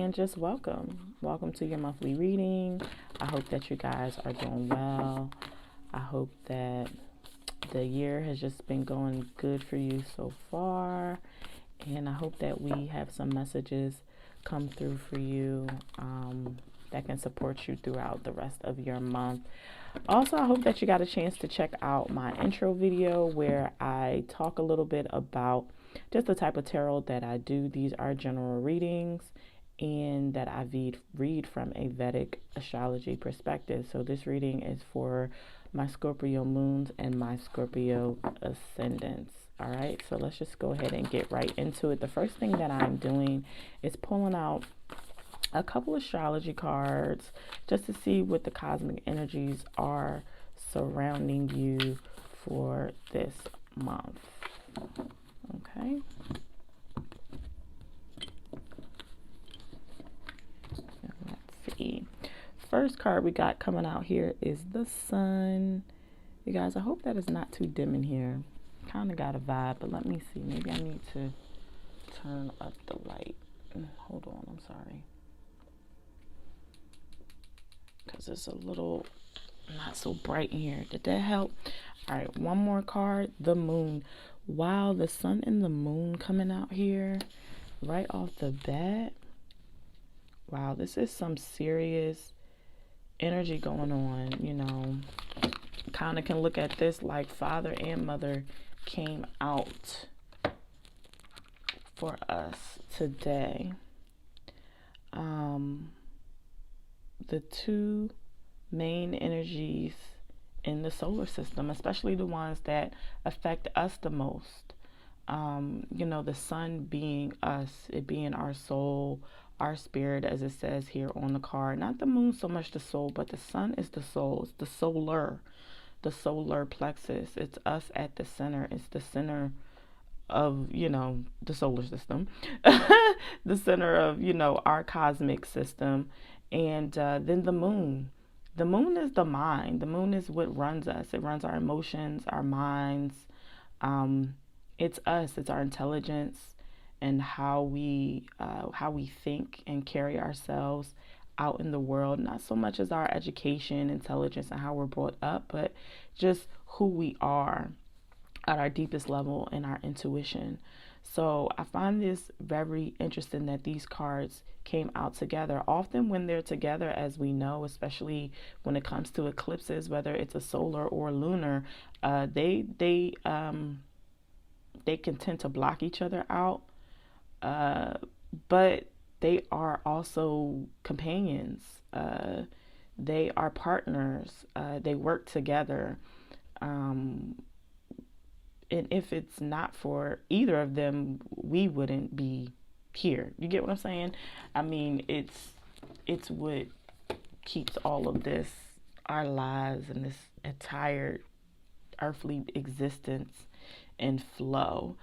and just welcome to your monthly reading. I hope that you guys are doing well. I hope that the year has just been going good for you so far, and I hope that we have some messages come through for you that can support you throughout the rest of your month. Also, I hope that you got a chance to check out my intro video where I talk a little bit about just the type of tarot that I do. These are general readings and that I read from a Vedic astrology perspective. So this reading is for my Scorpio moons and my Scorpio ascendants. All right, so let's just go ahead and get right into it. The first thing that I'm doing is pulling out a couple astrology cards just to see what the cosmic energies are surrounding you for this month. Okay. Let's see. First card we got coming out here is the Sun. You guys, I hope that is not too dim in here. Kind of got a vibe, but let me see. Maybe I need to turn up the light. Hold on, I'm sorry. Because it's a little not so bright in here. Did that help? All right, one more card, the Moon. Wow, the Sun and the Moon coming out here right off the bat. Wow, this is some serious energy going on, you know. Kind of can look at this like father and mother came out for us today. The two main energies in the solar system, especially the ones that affect us the most. You know, the sun being us, it being our soul, our spirit, as it says here on the card. Not the moon so much the soul, but the sun is the soul. It's the solar plexus. It's us at the center. It's the center of, you know, the solar system, the center of, you know, our cosmic system. And then the moon. The moon is the mind. The moon is what runs us. It runs our emotions, our minds. It's us. It's our intelligence and how we think and carry ourselves out in the world. Not so much as our education, intelligence, and how we're brought up, but just who we are at our deepest level and our intuition. So I find this very interesting that these cards came out together. Often when they're together, as we know, especially when it comes to eclipses, whether it's a solar or lunar, they can tend to block each other out. But they are also companions. They are partners. They work together. And if it's not for either of them, we wouldn't be here. You get what I'm saying? I mean, it's what keeps all of this, our lives and this entire earthly existence in flow.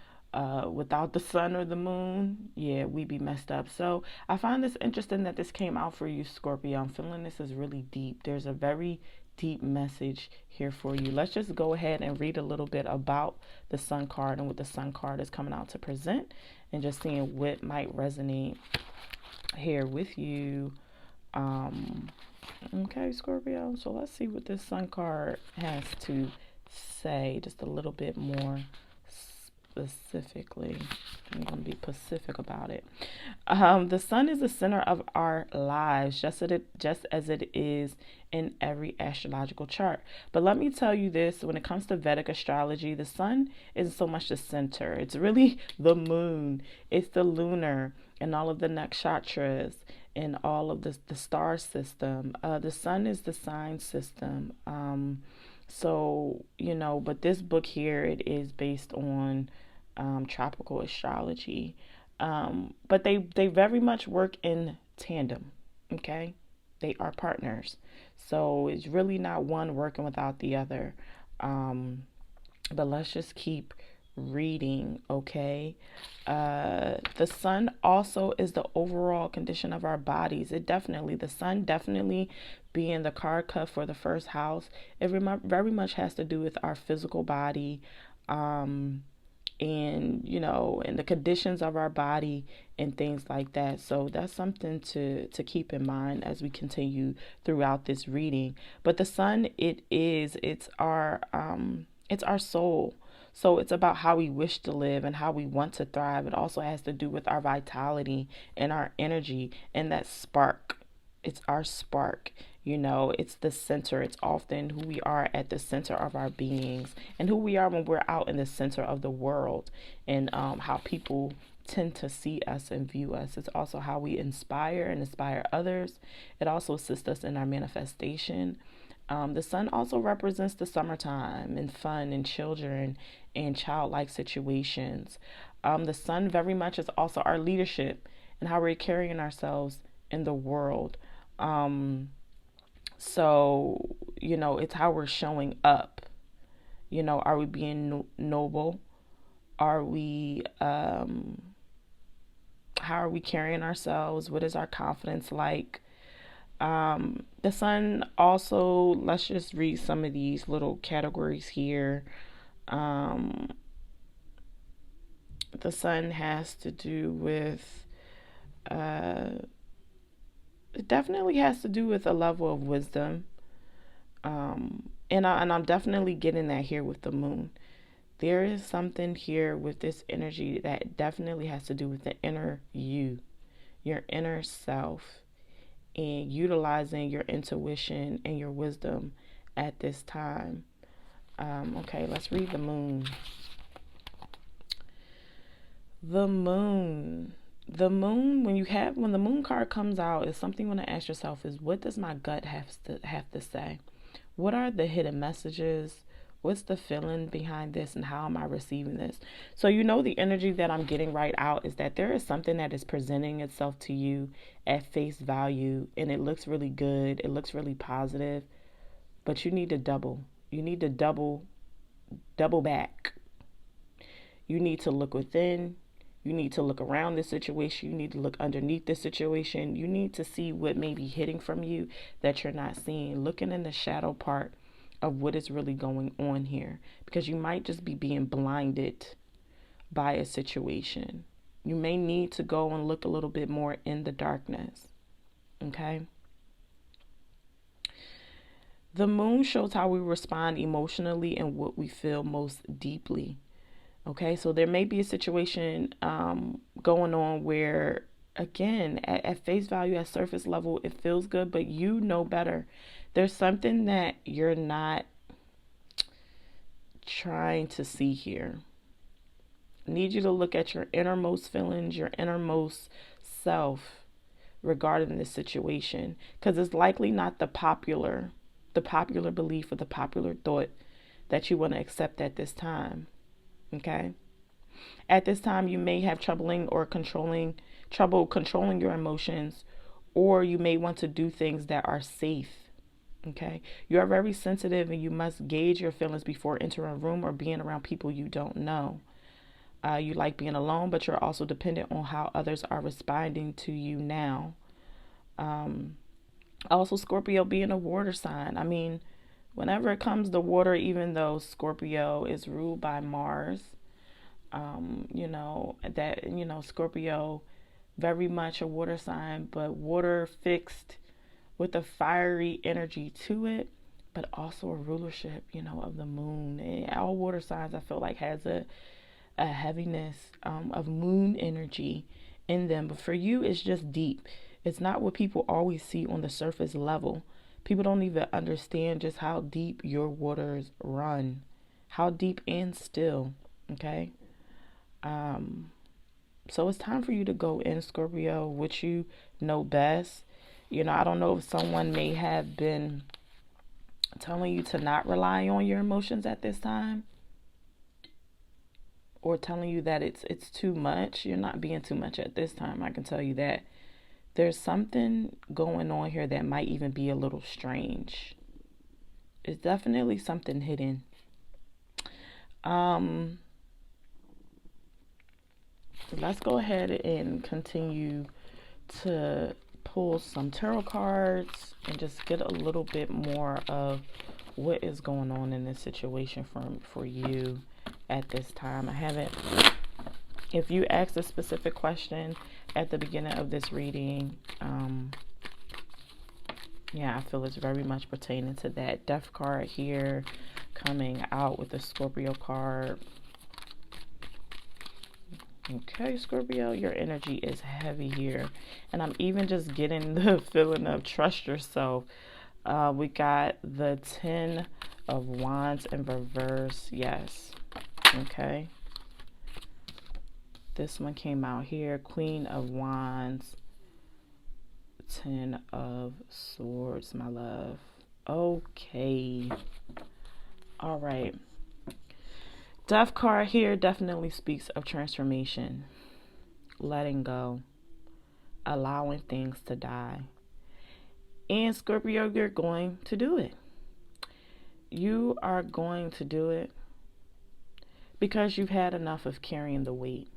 Without the sun or the moon, yeah, we'd be messed up. So I find this interesting that this came out for you, Scorpio. I'm feeling this is really deep. There's a very deep message here for you. Let's just go ahead and read a little bit about the Sun card and what the Sun card is coming out to present, and just seeing what might resonate here with you. Okay, Scorpio. So let's see what this Sun card has to say just a little bit more specifically. I'm going to be specific about it. The sun is the center of our lives, just as it is in every astrological chart. But let me tell you this, when it comes to Vedic astrology, the sun isn't so much the center. It's really the moon. It's the lunar and all of the nakshatras and all of the star system. The sun is the sign system. So, you know, but this book here, it is based on tropical astrology. But they very much work in tandem, okay? They are partners. So it's really not one working without the other. But let's just keep reading, okay? The sun also is the overall condition of our bodies. The sun definitely being the card cut for the first house, it very much has to do with our physical body. and, and the conditions of our body and things like that. So that's something to keep in mind as we continue throughout this reading. But the sun, it's our soul. So it's about how we wish to live and how we want to thrive. It also has to do with our vitality and our energy and that spark. It's our spark. It's the center. It's often who we are at the center of our beings and who we are when we're out in the center of the world, and how people tend to see us and view us. It's also how we inspire and inspire others. It also assists us in our manifestation. The sun also represents the summertime and fun and children and childlike situations. The sun very much is also our leadership and how we're carrying ourselves in the world. So, it's how we're showing up. Are we being noble? Are we, how are we carrying ourselves? What is our confidence like? The sun also, let's just read some of these little categories here. The sun has to do with, it definitely has to do with a level of wisdom. And I'm definitely getting that here with the moon. There is something here with this energy that definitely has to do with the inner you, your inner self, and utilizing your intuition and your wisdom at this time. Okay, let's read the moon. The moon. When the moon card comes out, is something you want to ask yourself is, what does my gut have to say? What are the hidden messages? What's the feeling behind this, and how am I receiving this? So the energy that I'm getting right out is that there is something that is presenting itself to you at face value, and it looks really good. It looks really positive, but you need to double. You need to double back. You need to look within. You need to look around this situation. You need to look underneath this situation. You need to see what may be hidden from you that you're not seeing. Looking in the shadow part of what is really going on here, because you might just be being blinded by a situation. You may need to go and look a little bit more in the darkness. Okay? The moon shows how we respond emotionally and what we feel most deeply. Okay, so there may be a situation going on where, again, at face value, at surface level, it feels good, but you know better. There's something that you're not trying to see here. I need you to look at your innermost feelings, your innermost self regarding this situation, because it's likely not the popular belief or the popular thought that you want to accept at this time. Okay. At this time, you may have trouble controlling your emotions, or you may want to do things that are safe. Okay. You are very sensitive, and you must gauge your feelings before entering a room or being around people you don't know. You like being alone, but you're also dependent on how others are responding to you now. Also, Scorpio being a water sign. I mean, whenever it comes to water, even though Scorpio is ruled by Mars, Scorpio, very much a water sign, but water fixed with a fiery energy to it, but also a rulership, of the moon. And all water signs, I feel like, has a heaviness of moon energy in them. But for you, it's just deep. It's not what people always see on the surface level. People don't even understand just how deep your waters run, how deep and still. Okay. So it's time for you to go in, Scorpio, what you know best. I don't know if someone may have been telling you to not rely on your emotions at this time, or telling you that it's too much. You're not being too much at this time. I can tell you that. There's something going on here that might even be a little strange. It's definitely something hidden. Let's go ahead and continue to pull some tarot cards and just get a little bit more of what is going on in this situation for you at this time. I haven't. If you asked a specific question at the beginning of this reading, yeah, I feel it's very much pertaining to that. Death card here coming out with the Scorpio card. Okay, Scorpio, your energy is heavy here. And I'm even just getting the feeling of trust yourself. We got the 10 of Wands in reverse. Yes. Okay. This one came out here. Queen of Wands. 10 of Swords, my love. Okay. All right. Death card here definitely speaks of transformation. Letting go. Allowing things to die. And Scorpio, you're going to do it. You are going to do it because you've had enough of carrying the weight.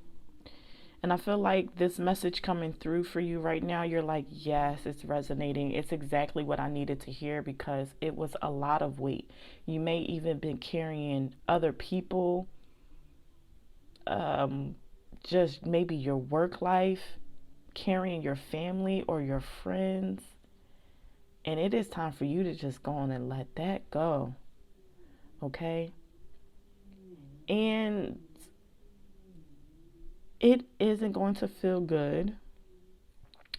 And I feel like this message coming through for you right now, you're like, yes, it's resonating. It's exactly what I needed to hear because it was a lot of weight. You may even been carrying other people, just maybe your work life, carrying your family or your friends. And it is time for you to just go on and let that go. Okay? And it isn't going to feel good,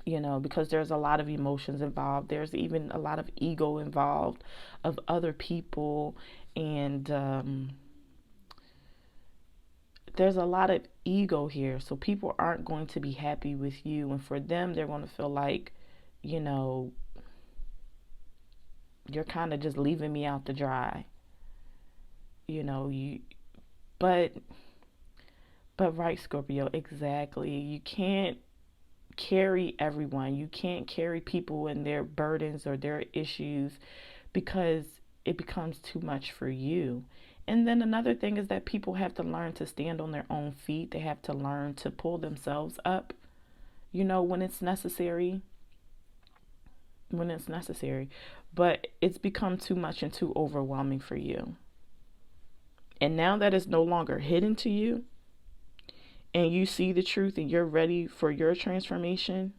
you know, because there's a lot of emotions involved. There's even a lot of ego involved of other people. And there's a lot of ego here. So people aren't going to be happy with you. And for them, they're going to feel like, you know, you're kind of just leaving me out to dry. You know, but right, Scorpio, exactly. You can't carry everyone. You can't carry people and their burdens or their issues because it becomes too much for you. And then another thing is that people have to learn to stand on their own feet. They have to learn to pull themselves up, you know, when it's necessary. But it's become too much and too overwhelming for you. And now that it's no longer hidden to you, and you see the truth and you're ready for your transformation,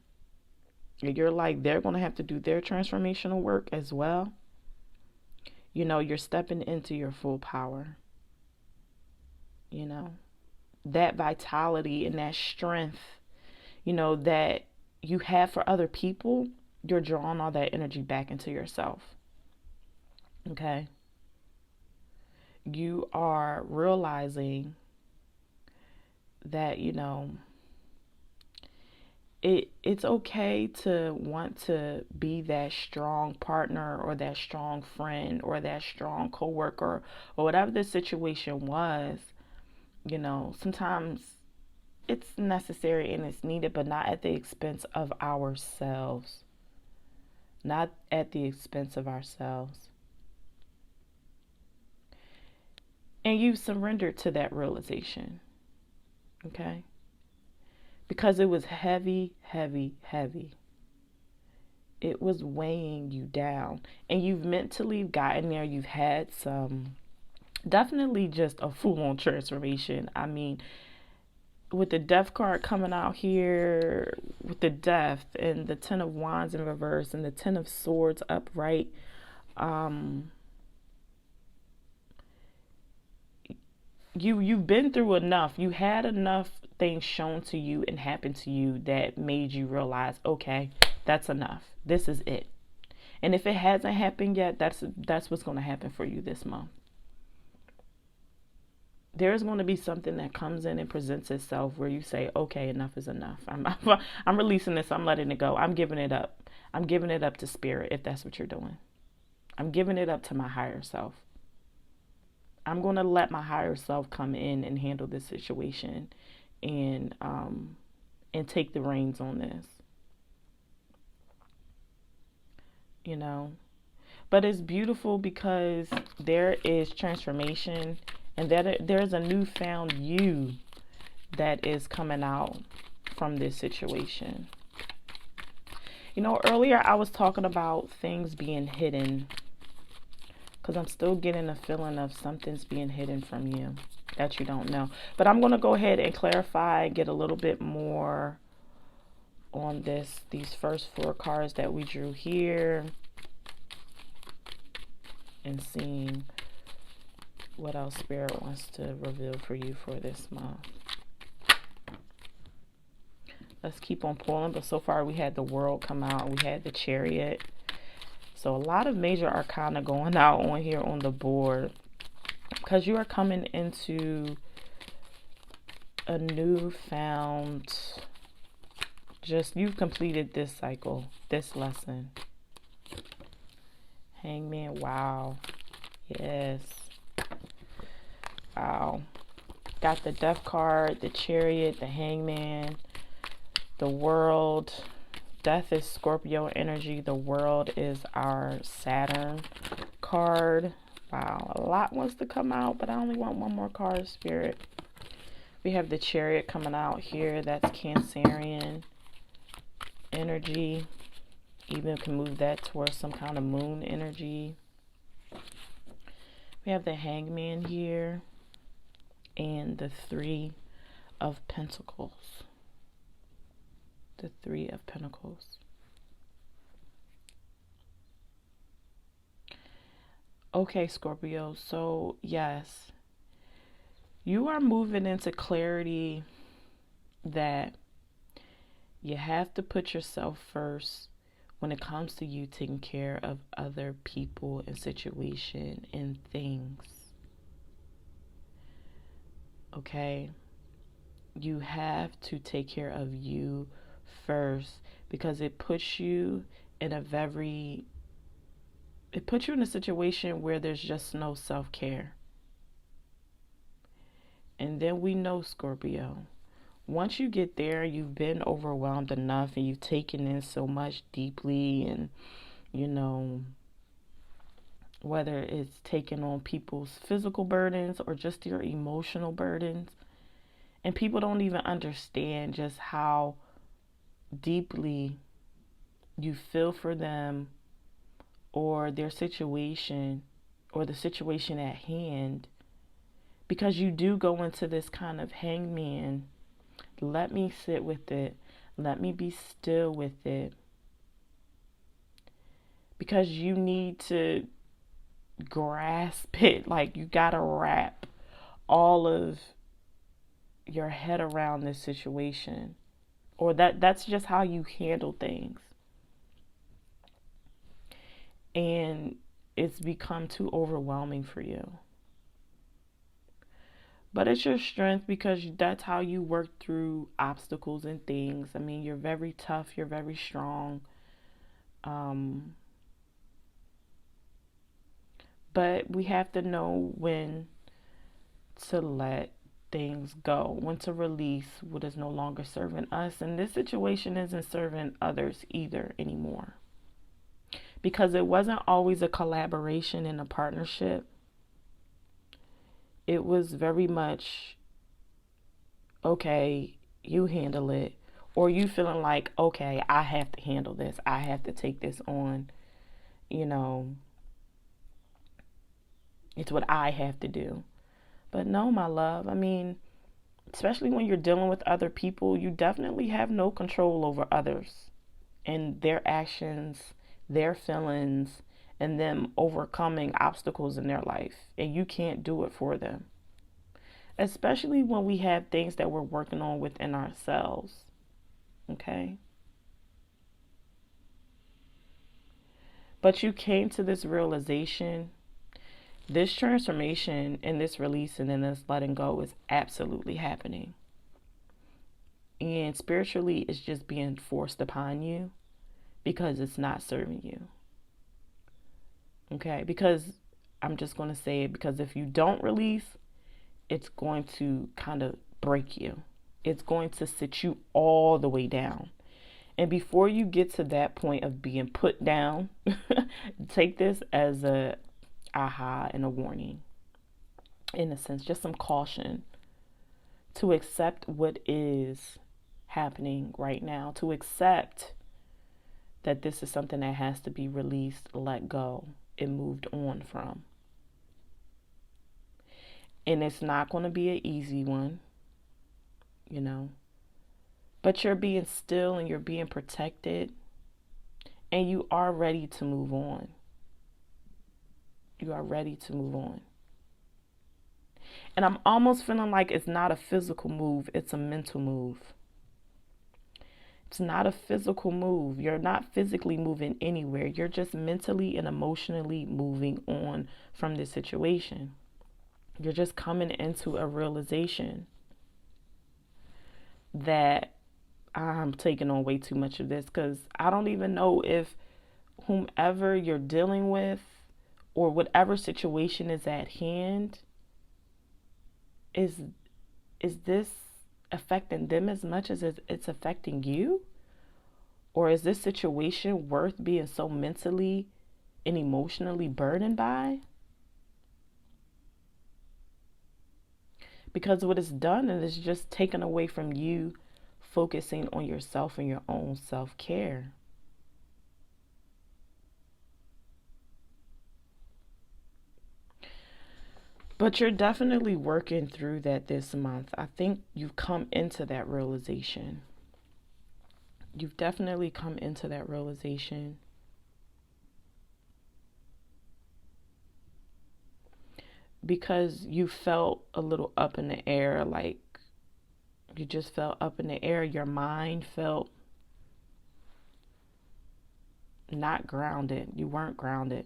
and you're like, they're going to have to do their transformational work as well. You know, you're stepping into your full power. You know, that vitality and that strength, you know, that you have for other people, you're drawing all that energy back into yourself. Okay? You are realizing that, you know, it's okay to want to be that strong partner or that strong friend or that strong coworker or whatever the situation was. You know, sometimes it's necessary and it's needed, but not at the expense of ourselves. Not at the expense of ourselves. And you've surrendered to that realization. Okay? Because it was heavy, heavy, heavy. It was weighing you down. And you've mentally gotten there. You've had some, definitely just a full-on transformation. I mean, with the Death card coming out here, with the Death and the 10 of Wands in reverse and the 10 of Swords upright, you've been through enough. You had enough things shown to you and happened to you that made you realize, okay, that's enough. This is it. And if it hasn't happened yet, that's what's going to happen for you this month. There's going to be something that comes in and presents itself where you say, okay, enough is enough. I'm releasing this. I'm letting it go. I'm giving it up. I'm giving it up to spirit if that's what you're doing. I'm giving it up to my higher self. I'm going to let my higher self come in and handle this situation and take the reins on this. You know, but it's beautiful because there is transformation and that there's a newfound you that is coming out from this situation. You know, earlier I was talking about things being hidden because I'm still getting a feeling of something's being hidden from you. that you don't know. But I'm going to go ahead and clarify, get a little bit more on these first 4 cards that we drew here, and seeing what else Spirit wants to reveal for you for this month. Let's keep on pulling. But so far we had the World come out. We had the Chariot. So a lot of major arcana going out on here on the board, because you are coming into a newfound, you've completed this cycle, this lesson. Hangman, wow. Yes. Wow. Got the Death card, the Chariot, the Hangman, the World. Death is Scorpio energy. The World is our Saturn card. Wow, a lot wants to come out, but I only want one more card, Spirit. We have the Chariot coming out here. That's Cancerian energy. Even can move that towards some kind of moon energy. We have the Hangman here. And the 3 of Pentacles. The 3 of Pentacles. Okay, Scorpio. So, yes. You are moving into clarity that you have to put yourself first when it comes to you taking care of other people and situation and things. Okay? You have to take care of you first, because it puts you in a situation where there's just no self-care. And then we know, Scorpio, once you get there, you've been overwhelmed enough and you've taken in so much deeply, and whether it's taking on people's physical burdens or just your emotional burdens, and people don't even understand just how deeply you feel for them or their situation or the situation at hand, because you do go into this kind of hangman. Let me sit with it. Let me be still with it. Because you need to grasp it. Like, you gotta wrap all of your head around this situation. Or that's just how you handle things. And it's become too overwhelming for you. But it's your strength, because that's how you work through obstacles and things. I mean, you're very tough. You're very strong. But we have to know when to let things go, when to release what is no longer serving us. And this situation isn't serving others either anymore. Because it wasn't always a collaboration and a partnership. It was very much, okay, you handle it. Or you feeling like, okay, I have to handle this. I have to take this on. It's what I have to do. But no, my love, I mean, especially when you're dealing with other people, you definitely have no control over others and their actions, their feelings, and them overcoming obstacles in their life. And you can't do it for them. Especially when we have things that we're working on within ourselves. Okay? But you came to this realization. This transformation and this releasing and this letting go is absolutely happening. And spiritually, it's just being forced upon you because it's not serving you. Okay? Because I'm just going to say it, because if you don't release, it's going to kind of break you. It's going to sit you all the way down. And before you get to that point of being put down, take this as a aha and a warning. In a sense, just some caution to accept what is happening right now, to accept that this is something that has to be released, let go, and moved on from. And it's not going to be an easy one, you know. But you're being still and you're being protected. And you are ready to move on. You are ready to move on. And I'm almost feeling like it's not a physical move, it's a mental move. It's not a physical move. You're not physically moving anywhere. You're just mentally and emotionally moving on from this situation. You're just coming into a realization that I'm taking on way too much of this, because I don't even know if whomever you're dealing with or whatever situation is at hand, is this affecting them as much as it's affecting you? Or is this situation worth being so mentally and emotionally burdened by? Because what it's done is just taken away from you focusing on yourself and your own self-care. But you're definitely working through that this month. I think you've come into that realization. You've definitely come into that realization. Because you felt a little up in the air, like you just felt up in the air. Your mind felt not grounded. You weren't grounded.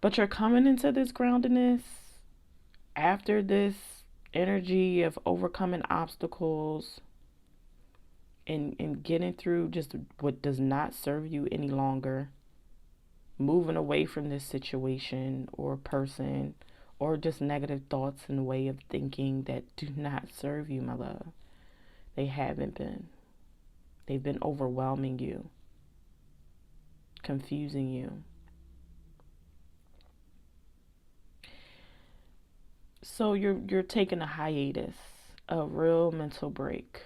But you're coming into this groundedness after this energy of overcoming obstacles and getting through just what does not serve you any longer. Moving away from this situation or person or just negative thoughts and way of thinking that do not serve you, my love. They haven't been. They've been overwhelming you, confusing you. So you're taking a hiatus, a real mental break.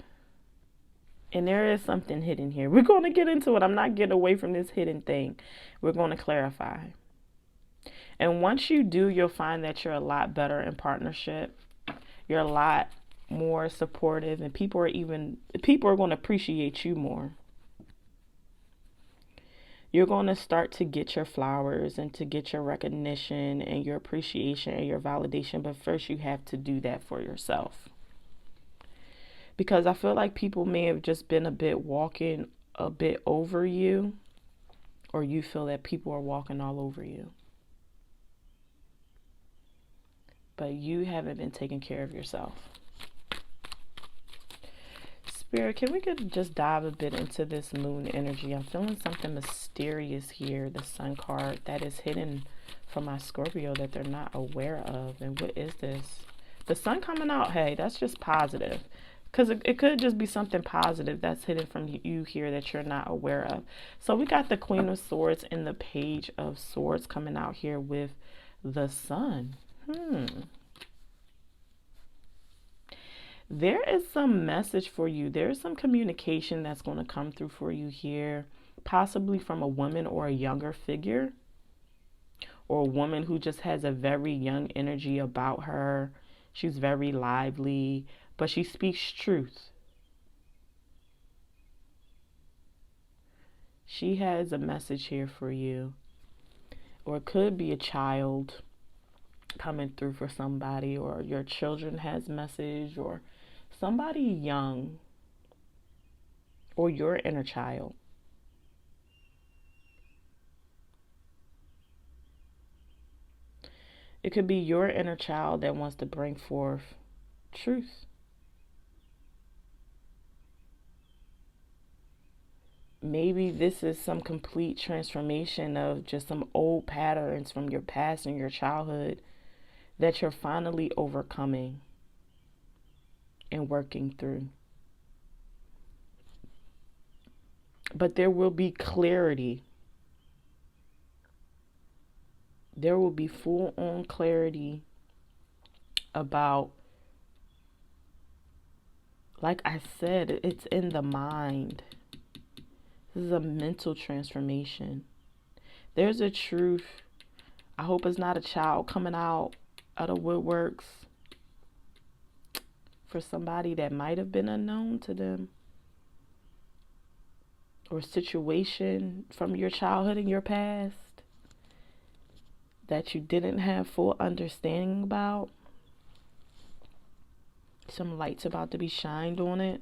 And there is something hidden here. We're going to get into it. I'm not getting away from this hidden thing. We're going to clarify. And once you do, you'll find that you're a lot better in partnership. You're a lot more supportive, and people are going to appreciate you more. You're going to start to get your flowers and to get your recognition and your appreciation and your validation. But first, you have to do that for yourself. Because I feel like people may have just been walking a bit over you, or you feel that people are walking all over you. But you haven't been taking care of yourself. Spirit, can we just dive a bit into this moon energy? I'm feeling something mysterious here. The Sun card that is hidden from my Scorpio that they're not aware of. And what is this? The Sun coming out, hey, that's just positive. Because it could just be something positive that's hidden from you here that you're not aware of. So we got the Queen of Swords and the Page of Swords coming out here with the Sun. There is some message for you. There's some communication that's going to come through for you here, possibly from a woman or a younger figure, or a woman who just has a very young energy about her. She's very lively, but she speaks truth. She has a message here for you. Or it could be a child coming through for somebody, or your children has message, or somebody young, or your inner child. It could be your inner child that wants to bring forth truth. Maybe this is some complete transformation of just some old patterns from your past and your childhood that you're finally overcoming and working through. But there will be clarity. There will be full-on clarity about, like I said, it's in the mind. This is a mental transformation. There's a truth. I hope it's not a child coming out of the woodworks for somebody that might have been unknown to them, or situation from your childhood and your past that you didn't have full understanding about. Some light's about to be shined on it.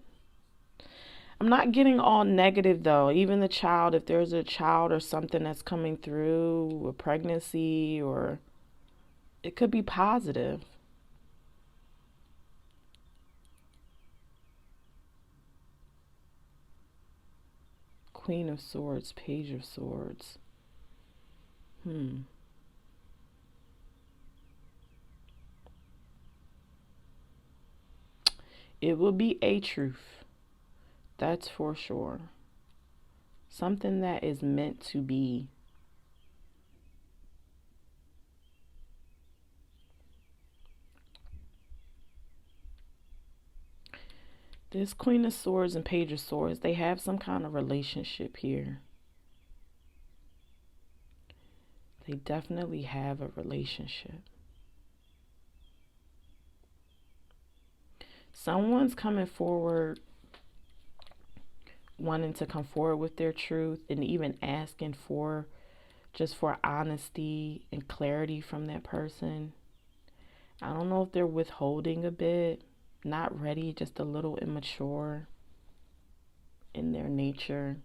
I'm not getting all negative though. Even the child, if there's a child or something that's coming through, a pregnancy, or it could be positive. Queen of Swords, Page of Swords. It will be a truth. That's for sure. Something that is meant to be. This Queen of Swords and Page of Swords, they have some kind of relationship here. They definitely have a relationship. Someone's coming forward, wanting to come forward with their truth, and even asking for honesty and clarity from that person. I don't know if they're withholding a bit, not ready, just a little immature in their nature.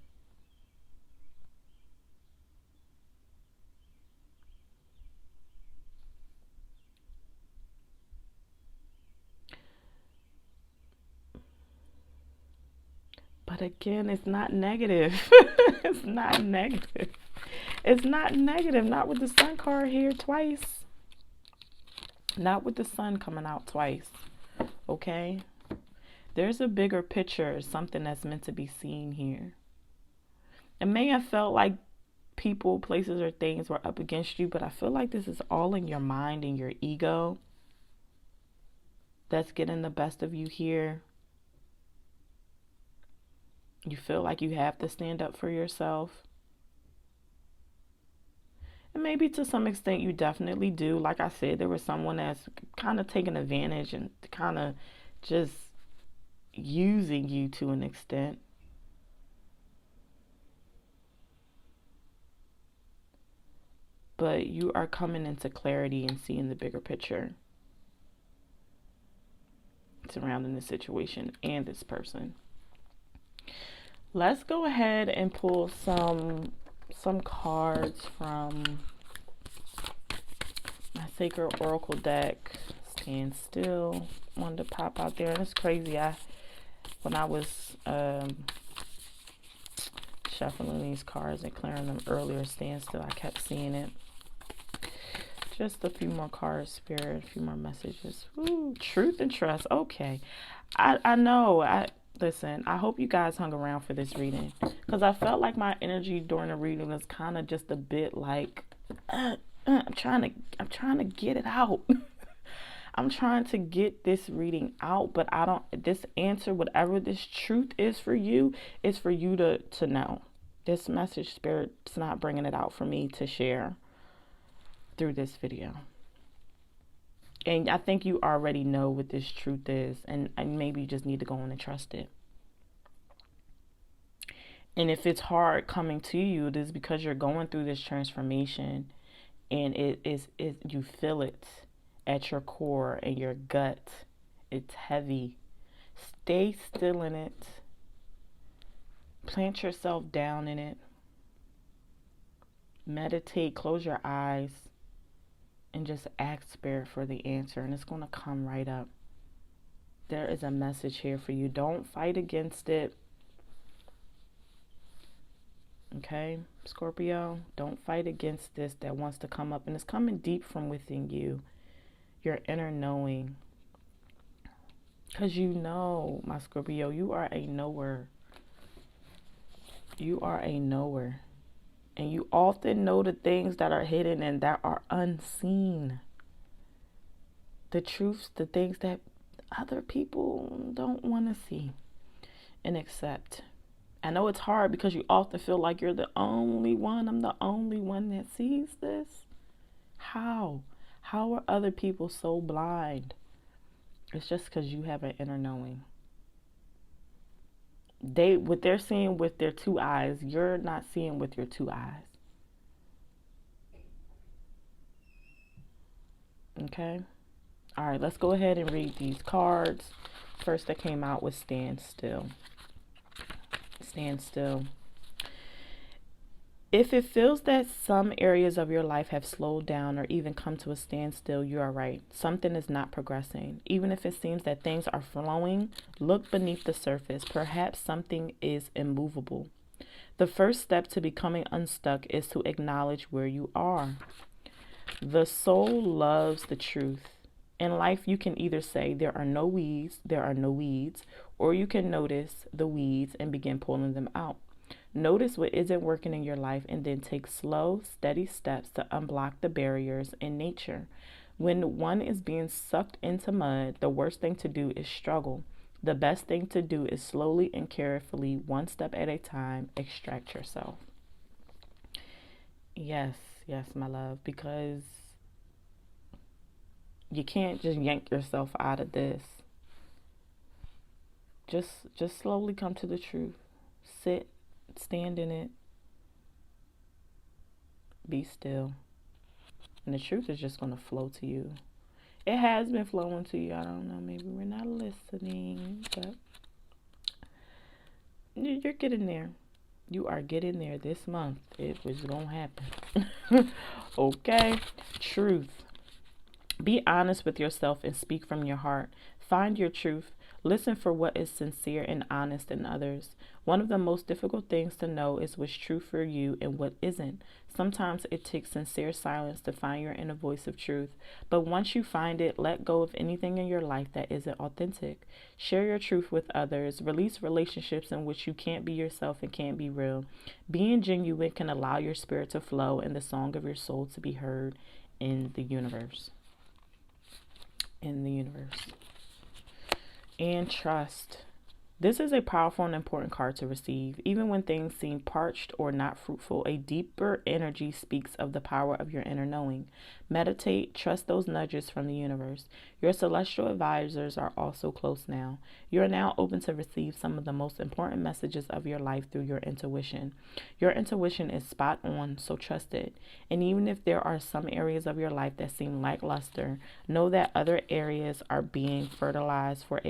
But again, it's not negative. It's not negative. It's not negative. Not with the Sun card here twice. Not with the Sun coming out twice. Okay? There's a bigger picture, something that's meant to be seen here. It may have felt like people, places, or things were up against you, but I feel like this is all in your mind and your ego that's getting the best of you here. You feel like you have to stand up for yourself. And maybe to some extent you definitely do. Like I said, there was someone that's kind of taking advantage and kind of just using you to an extent. But you are coming into clarity and seeing the bigger picture surrounding the situation and this person. Let's go ahead and pull some cards from my Sacred Oracle deck. Stand Still wanted to pop out there, and it's crazy. When I was shuffling these cards and clearing them earlier, Stand Still, I kept seeing it. Just a few more cards, Spirit, a few more messages. Ooh, Truth and Trust. Okay, I know. Listen, I hope you guys hung around for this reading, because I felt like my energy during the reading was kind of just a bit like, I'm trying to get it out. I'm trying to get this reading out, but this answer, whatever this truth is for you to know. This message, Spirit's not bringing it out for me to share through this video. And I think you already know what this truth is, and maybe you just need to go on and trust it. And if it's hard coming to you, it is because you're going through this transformation, and you feel it at your core and your gut. It's heavy. Stay still in it. Plant yourself down in it. Meditate, close your eyes, and just ask Spirit for the answer, and it's going to come right up. There is a message here for you. Don't fight against it. Okay, Scorpio, don't fight against this that wants to come up, and it's coming deep from within you, your inner knowing. Because you know, my Scorpio, you are a knower. You are a knower. And you often know the things that are hidden and that are unseen. The truths, the things that other people don't want to see and accept. I know it's hard because you often feel like you're the only one. I'm the only one that sees this. How? How are other people so blind? It's just because you have an inner knowing. What they're seeing with their two eyes, you're not seeing with your two eyes. Okay? All right, let's go ahead and read these cards. First that came out was stand still. Stand still. If it feels that some areas of your life have slowed down or even come to a standstill, you are right. Something is not progressing. Even if it seems that things are flowing, look beneath the surface. Perhaps something is immovable. The first step to becoming unstuck is to acknowledge where you are. The soul loves the truth. In life, you can either say there are no weeds, or you can notice the weeds and begin pulling them out. Notice what isn't working in your life and then take slow, steady steps to unblock the barriers in nature. When one is being sucked into mud, the worst thing to do is struggle. The best thing to do is slowly and carefully, one step at a time, extract yourself. Yes, yes, my love, because you can't just yank yourself out of this. Just slowly come to the truth. Sit, stand in it, be still. And the truth is just going to flow to you. It has been flowing to you. I don't know. Maybe we're not listening, but you're getting there. You are getting there this month. It was going to happen. Okay. Truth. Be honest with yourself and speak from your heart. Find your truth. Listen for what is sincere and honest in others. One of the most difficult things to know is what's true for you and what isn't. Sometimes it takes sincere silence to find your inner voice of truth. But once you find it, let go of anything in your life that isn't authentic. Share your truth with others. Release relationships in which you can't be yourself and can't be real. Being genuine can allow your spirit to flow and the song of your soul to be heard in the universe. In the universe. And trust. This is a powerful and important card to receive. Even when things seem parched or not fruitful, a deeper energy speaks of the power of your inner knowing. Meditate, trust those nudges from the universe. Your celestial advisors are also close now. You are now open to receive some of the most important messages of your life through your intuition. Your intuition is spot on, so trust it. And even if there are some areas of your life that seem lackluster, know that other areas are being fertilized for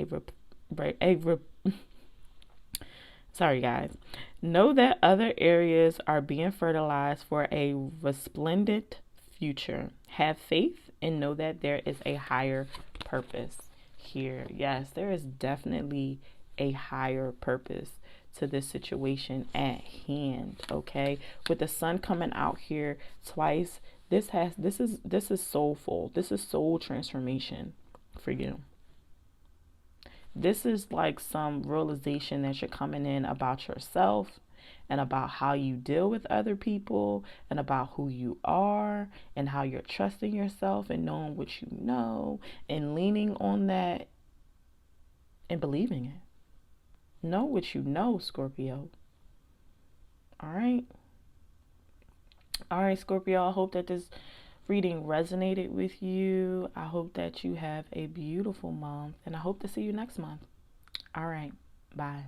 sorry guys. Know that other areas are being fertilized for a resplendent future. Have faith and know that there is a higher purpose here. Yes, there is definitely a higher purpose to this situation at hand. Okay, with the sun coming out here twice, this is soulful. This is soul transformation for you. This is like some realization that you're coming in about yourself and about how you deal with other people and about who you are and how you're trusting yourself and knowing what you know and leaning on that and believing it. Know what you know, Scorpio. All right. All right, Scorpio. I hope that this reading resonated with you. I hope that you have a beautiful month and I hope to see you next month. All right. Bye.